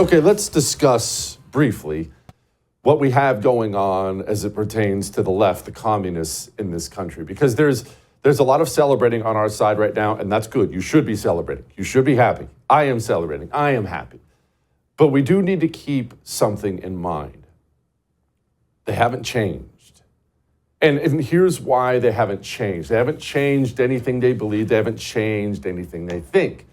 Okay, let's discuss briefly what we have going on as it pertains to the left, the communists in this country, because there's a lot of celebrating on our side right now, and that's good. You should be celebrating. You should be happy. I am celebrating. I am happy. But we do need to keep something in mind. They haven't changed. And here's why they haven't changed. They haven't changed anything they believe. They haven't changed anything they think.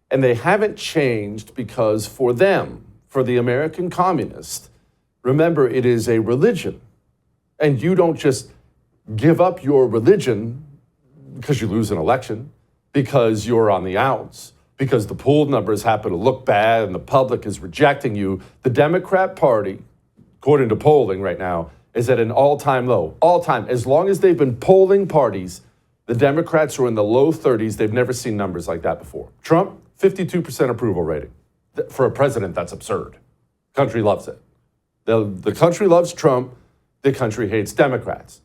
And they haven't changed because for them, for the American communist, remember, it is a religion. And you don't just give up your religion because you lose an election, because you're on the outs, because the poll numbers happen to look bad and the public is rejecting you. The Democrat Party, according to polling right now, is at an all-time low. All-time. As long as they've been polling parties, the Democrats are in the low 30s. They've never seen numbers like that before. Trump, 52% approval rating. For a president, that's absurd. Country loves it. The country loves Trump. The country hates Democrats.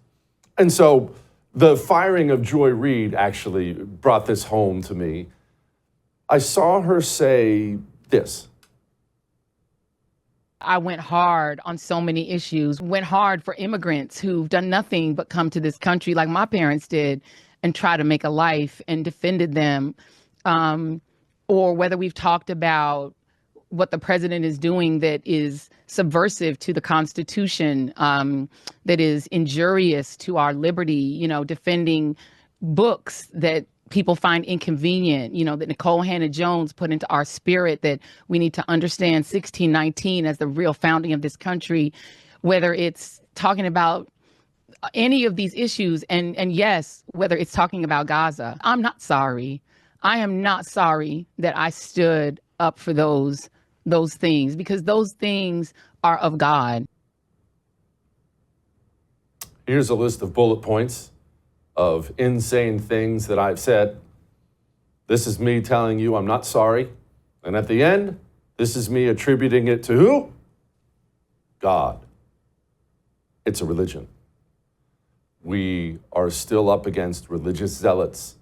And so the firing of Joy Reid actually brought this home to me. I saw her say this. I went hard on so many issues, went hard for immigrants who've done nothing but come to this country like my parents did and try to make a life, and defended them. Or whether we've talked about what the president is doing that is subversive to the Constitution, that is injurious to our liberty, defending books that people find inconvenient, that Nicole Hannah-Jones put into our spirit, that we need to understand 1619 as the real founding of this country, whether it's talking about any of these issues, and yes, whether it's talking about Gaza. I'm not sorry. I am not sorry that I stood up for those things, because those things are of God. Here's a list of bullet points of insane things that I've said. This is me telling you I'm not sorry. And at the end, this is me attributing it to who? God. It's a religion. We are still up against religious zealots,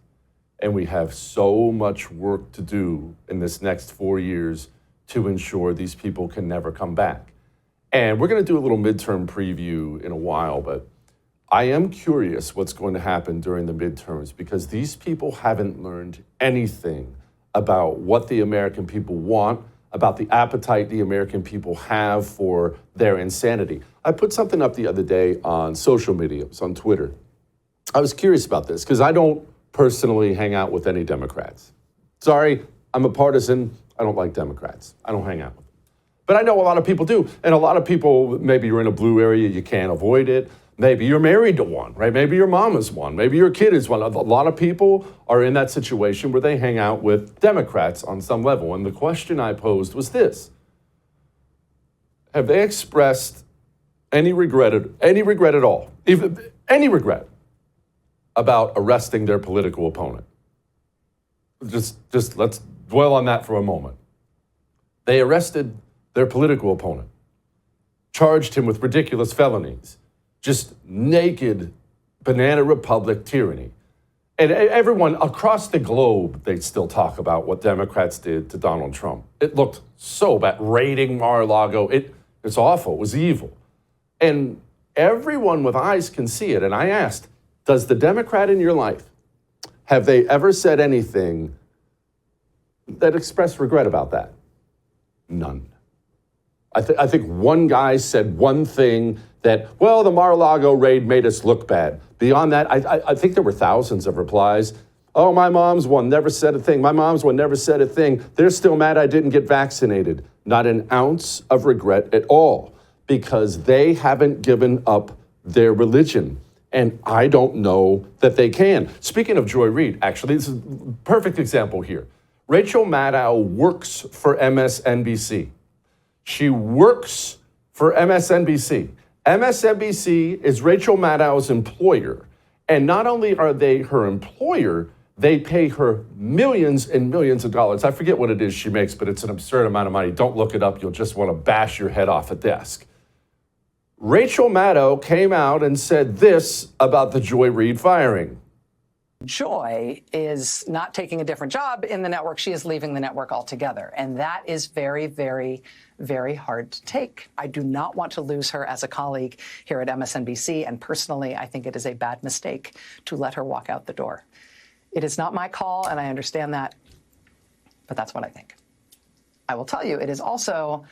and we have so much work to do in this next 4 years to ensure these people can never come back. And we're going to do a little midterm preview in a while, but I am curious what's going to happen during the midterms, because these people haven't learned anything about what the American people want, about the appetite the American people have for their insanity. I put something up the other day on social media, it was on Twitter. I was curious about this because I don't personally hang out with any Democrats. Sorry, I'm a partisan. I don't like Democrats. I don't hang out with them. But I know a lot of people do. And a lot of people, maybe you're in a blue area, you can't avoid it. Maybe you're married to one, right? Maybe your mom is one. Maybe your kid is one. A lot of people are in that situation where they hang out with Democrats on some level. And the question I posed was this. Have they expressed any regret at all, even any regret about arresting their political opponent? Just let's dwell on that for a moment. They arrested their political opponent, charged him with ridiculous felonies, just naked banana republic tyranny. And everyone across the globe, they still talk about what Democrats did to Donald Trump. It looked so bad. Raiding Mar-a-Lago, it's awful, it was evil. And everyone with eyes can see it. And I asked, does the Democrat in your life, have they ever said anything that expressed regret about that? None. I think one guy said one thing that, well, the Mar-a-Lago raid made us look bad. Beyond that, I think there were thousands of replies. Oh, my mom's one never said a thing. My mom's one never said a thing. They're still mad I didn't get vaccinated. Not an ounce of regret at all, because they haven't given up their religion. And I don't know that they can. Speaking of Joy Reid, actually, this is a perfect example here. Rachel Maddow works for MSNBC. She works for MSNBC. MSNBC is Rachel Maddow's employer. And not only are they her employer, they pay her millions and millions of dollars. I forget what it is she makes, but it's an absurd amount of money. Don't look it up. You'll just want to bash your head off a desk. Rachel Maddow came out and said this about the Joy Reid firing. Joy is not taking a different job in the network. She is leaving the network altogether. And that is very, very, very hard to take. I do not want to lose her as a colleague here at MSNBC. And personally, I think it is a bad mistake to let her walk out the door. It is not my call, and I understand that, but that's what I think. I will tell you, it is also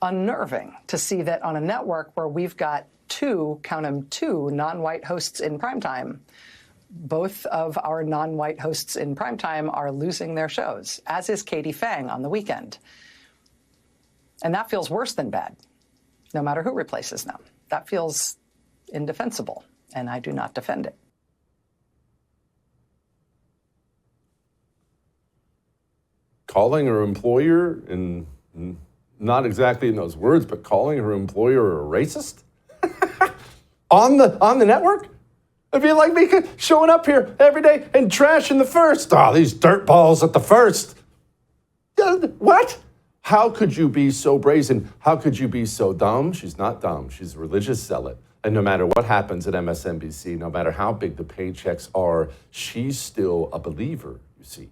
unnerving to see that on a network where we've got count them, two non-white hosts in primetime, both of our non-white hosts in primetime are losing their shows, as is Katie Fang on the weekend. And that feels worse than bad, no matter who replaces them. That feels indefensible, and I do not defend it. Calling her employer, and not exactly in those words, but calling her employer a racist? on the network? It'd be like me showing up here every day and trashing the First. Oh, these dirtballs at the First. What? How could you be so brazen? How could you be so dumb? She's not dumb. She's a religious zealot. And no matter what happens at MSNBC, no matter how big the paychecks are, she's still a believer, you see.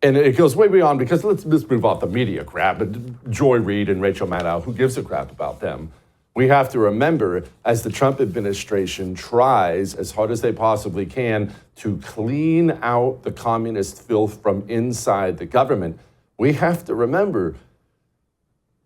And it goes way beyond, because let's move off the media crap. Joy Reid and Rachel Maddow, who gives a crap about them? We have to remember, as the Trump administration tries as hard as they possibly can to clean out the communist filth from inside the government, we have to remember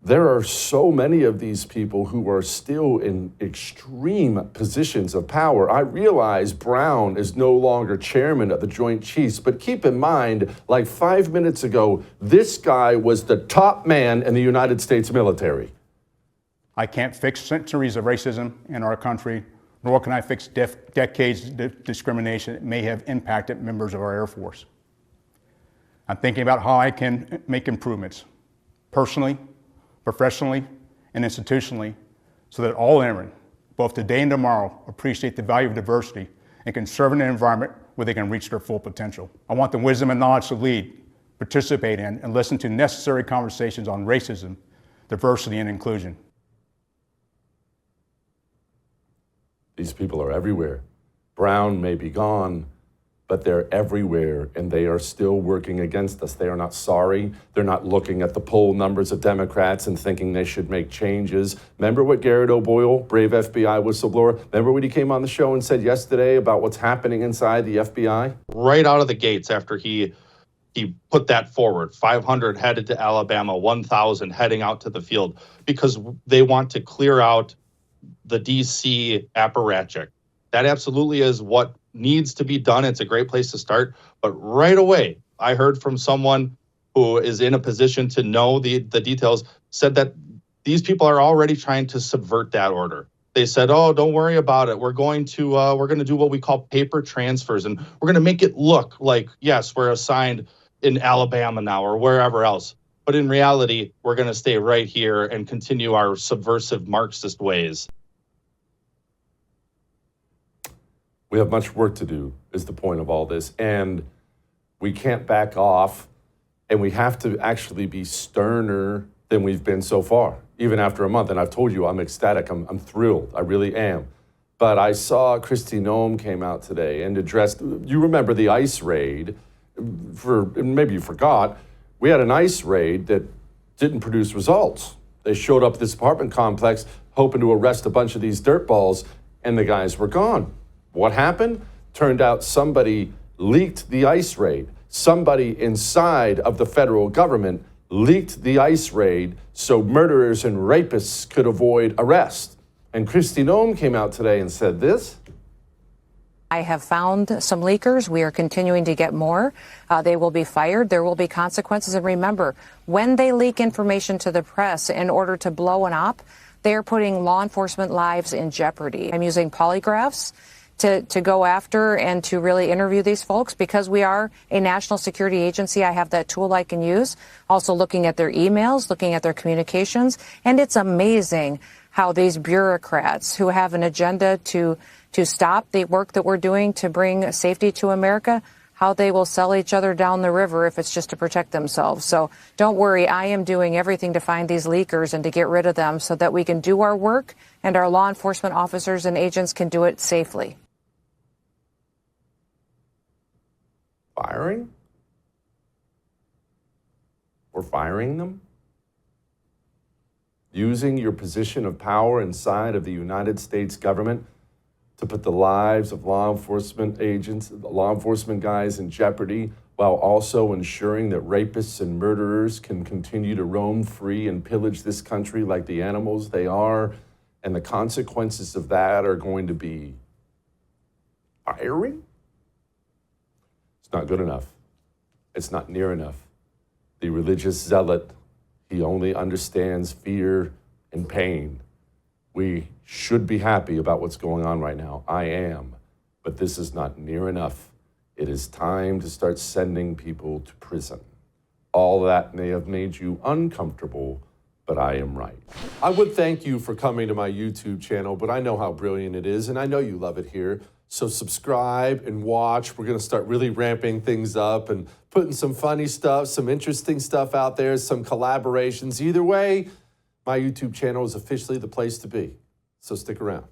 there are so many of these people who are still in extreme positions of power. I realize Brown is no longer chairman of the Joint Chiefs, but keep in mind, like 5 minutes ago, this guy was the top man in the United States military. I can't fix centuries of racism in our country, nor can I fix decades of discrimination that may have impacted members of our Air Force. I'm thinking about how I can make improvements, personally, professionally, and institutionally, so that all airmen, both today and tomorrow, appreciate the value of diversity and can serve in an environment where they can reach their full potential. I want the wisdom and knowledge to lead, participate in, and listen to necessary conversations on racism, diversity, and inclusion. These people are everywhere. Brown may be gone, but they're everywhere, and they are still working against us. They are not sorry. They're not looking at the poll numbers of Democrats and thinking they should make changes. Remember what Garrett O'Boyle, brave FBI whistleblower, remember what he came on the show and said yesterday about what's happening inside the FBI? Right out of the gates after he put that forward, 500 headed to Alabama, 1,000 heading out to the field, because they want to clear out the DC apparatchik. That absolutely is what needs to be done. It's a great place to start. But right away, I heard from someone who is in a position to know the details, said that these people are already trying to subvert that order. They said, oh, don't worry about it. We're going to do what we call paper transfers, and we're going to make it look like, yes, we're assigned in Alabama now or wherever else. But in reality, we're going to stay right here and continue our subversive Marxist ways. We have much work to do, is the point of all this. And we can't back off, and we have to actually be sterner than we've been so far, even after a month. And I've told you, I'm ecstatic. I'm thrilled. I really am. But I saw Kristi Noem came out today and addressed, you remember the ICE raid, maybe you forgot, we had an ICE raid that didn't produce results. They showed up at this apartment complex hoping to arrest a bunch of these dirtballs, and the guys were gone. What happened? Turned out somebody leaked the ICE raid. Somebody inside of the federal government leaked the ICE raid so murderers and rapists could avoid arrest. And Kristi Noem came out today and said this. I have found some leakers. We are continuing to get more. They will be fired. There will be consequences. And remember, when they leak information to the press in order to blow an op, they are putting law enforcement lives in jeopardy. I'm using polygraphs to go after and to really interview these folks because we are a national security agency. I have that tool I can use. Also looking at their emails, looking at their communications. And it's amazing how these bureaucrats who have an agenda to stop the work that we're doing to bring safety to America, how they will sell each other down the river if it's just to protect themselves. So don't worry, I am doing everything to find these leakers and to get rid of them so that we can do our work and our law enforcement officers and agents can do it safely. Firing? Or firing them? Using your position of power inside of the United States government to put the lives of law enforcement agents, law enforcement guys in jeopardy, while also ensuring that rapists and murderers can continue to roam free and pillage this country like the animals they are. And the consequences of that are going to be firing? It's not good enough. It's not near enough. The religious zealot, he only understands fear and pain. We should be happy about what's going on right now. I am. But this is not near enough. It is time to start sending people to prison. All that may have made you uncomfortable, but I am right. I would thank you for coming to my YouTube channel, but I know how brilliant it is, and I know you love it here. So subscribe and watch. We're gonna start really ramping things up and putting some funny stuff, some interesting stuff out there, some collaborations. Either way, my YouTube channel is officially the place to be. So stick around.